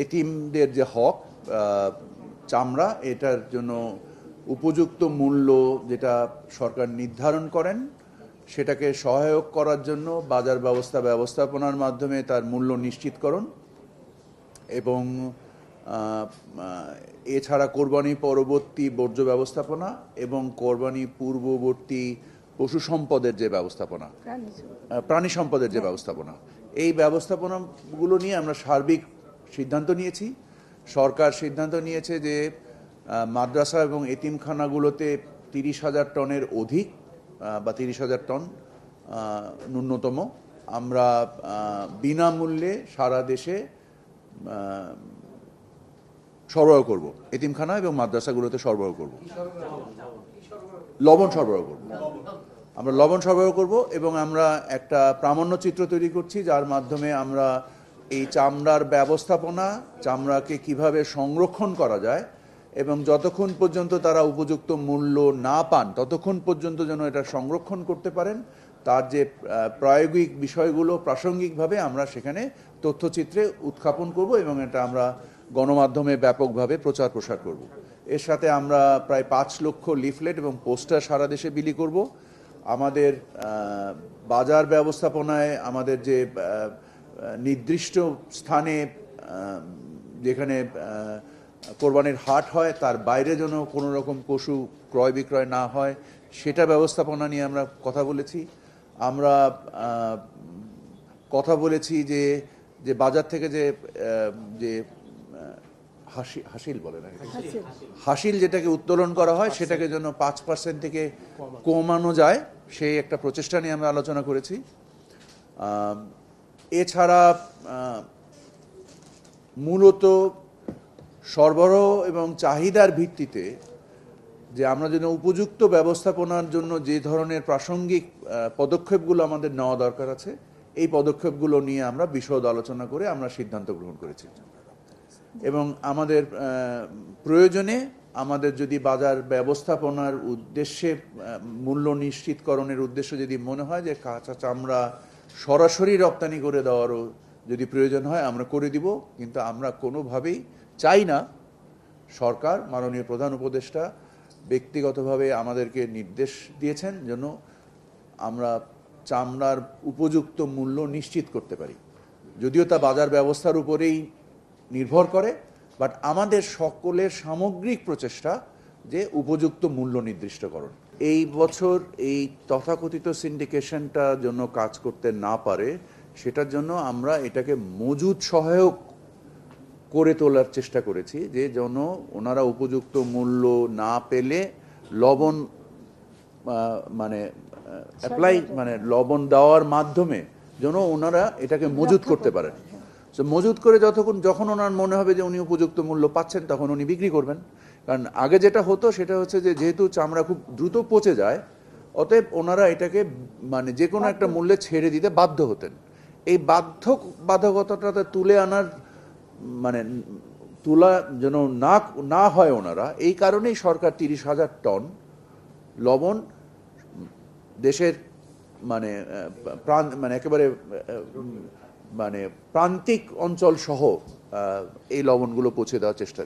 এতিমদের যে হক চামড়া, এটার জন্য উপযুক্ত মূল্য যেটা সরকার নির্ধারণ করেন সেটাকে সহায়ক করার জন্য বাজার ব্যবস্থাপনার মাধ্যমে তার মূল্য নিশ্চিতকরণ এবং এছাড়া কোরবানি পরবর্তী বর্জ্য ব্যবস্থাপনা এবং কোরবানি পূর্ববর্তী পশু সম্পদের যে ব্যবস্থাপনা, প্রাণী সম্পদের যে ব্যবস্থাপনা, এই ব্যবস্থাপনাগুলো নিয়ে আমরা সার্বিক সিদ্ধান্ত নিয়েছি। সরকার সিদ্ধান্ত নিয়েছে যে মাদ্রাসা এবং এতিমখানাগুলোতে 30,000 টনের অধিক বা 30,000 টন ন্যূনতম আমরা বিনামূল্যে সারা দেশে সরবরাহ করব, এতিমখানা এবং মাদ্রাসাগুলোতে সরবরাহ করব, লবণ সরবরাহ করব, আমরা লবণ সরবরাহ করব এবং আমরা একটা প্রামাণ্যচিত্র তৈরি করছি যার মাধ্যমে আমরা এই চামড়ার ব্যবস্থাপনা, চামড়াকে কিভাবে সংরক্ষণ করা যায় এবং যতক্ষণ পর্যন্ত তারা উপযুক্ত মূল্য না পান ততক্ষণ পর্যন্ত যেন এটা সংরক্ষণ করতে পারেন, তার যে প্রায়োগিক বিষয়গুলো প্রাসঙ্গিকভাবে আমরা সেখানে তথ্যচিত্রে উত্থাপন করব এবং এটা আমরা গণমাধ্যমে ব্যাপকভাবে প্রচার প্রসার করব। এর সাথে আমরা প্রায় 5 লক্ষ লিফলেট এবং পোস্টার সারা দেশে বিলি করব। আমাদের বাজার ব্যবস্থাপনায় আমাদের যে নির্দিষ্ট স্থানে যেখানে কোরবানির হাট হয় তার বাইরে যেন কোনো রকম পশু ক্রয় বিক্রয় না হয় সেটা ব্যবস্থাপনা নিয়ে আমরা কথা বলেছি। আমরা কথা বলেছি যে বাজার থেকে যে হাসিল বলে না, হাসিল যেটাকে উত্তোলন করা হয় সেটাকে যেন 5% থেকে কমানো যায়, সেই একটা প্রচেষ্টা নিয়ে আমরা আলোচনা করেছি। এছাড়া মূলত সরবরাহ এবং চাহিদার ভিত্তিতে যে আমরা যেন উপযুক্ত ব্যবস্থাপনার জন্য যে ধরনের প্রাসঙ্গিক পদক্ষেপগুলো আমাদের নেওয়া দরকার আছে এই পদক্ষেপগুলো নিয়ে আমরা বিশদ আলোচনা করে আমরা সিদ্ধান্ত গ্রহণ করেছি এবং আমাদের প্রয়োজনে আমাদের যদি বাজার ব্যবস্থাপনার উদ্দেশ্যে মূল্য নিশ্চিতকরণের উদ্দেশ্যে যদি মনে হয় যে কাঁচা চামড়া সরাসরি রপ্তানি করে দেওয়ারও যদি প্রয়োজন হয় আমরা করে দিব, কিন্তু আমরা কোনোভাবেই চাই না। সরকার মাননীয় প্রধান উপদেষ্টা ব্যক্তিগতভাবে আমাদেরকে নির্দেশ দিয়েছেন যেন আমরা চামড়ার উপযুক্ত মূল্য নিশ্চিত করতে পারি, যদিও তা বাজার ব্যবস্থার উপরেই নির্ভর করে, বাট আমাদের সকলের সামগ্রিক প্রচেষ্টা যে উপযুক্ত মূল্য নির্দিষ্টকরণ। এই বছর এই তথাকথিত সিন্ডিকেশনটা জন্য কাজ করতে না পারে সেটার জন্য আমরা এটাকে মজুদ সহায়ক করে তোলার চেষ্টা করেছি, যে যেন ওনারা উপযুক্ত মূল্য না পেলে লবণ লবণ দেওয়ার মাধ্যমে যেন ওনারা এটাকে মজুদ করতে পারেন। তো মজুদ করে যখন ওনার মনে হবে যে উনি উপযুক্ত মূল্য পাচ্ছেন তখন উনি বিক্রি করবেন। কারণ আগে যেটা হতো সেটা হচ্ছে যে যেহেতু চামড়া খুব দ্রুত পচে যায়, অতএব ওনারা এটাকে যে কোনো একটা মূল্যে ছেড়ে দিতে বাধ্য হতেন। এই বাধ্যকতাটা তুলে আনার তোলা যেন না হয় ওনারা, এই কারণেই সরকার 30,000 টন লবণ দেশের একেবারে প্রান্তিক অঞ্চল সহ এই লবণগুলো পৌঁছে দেওয়ার চেষ্টা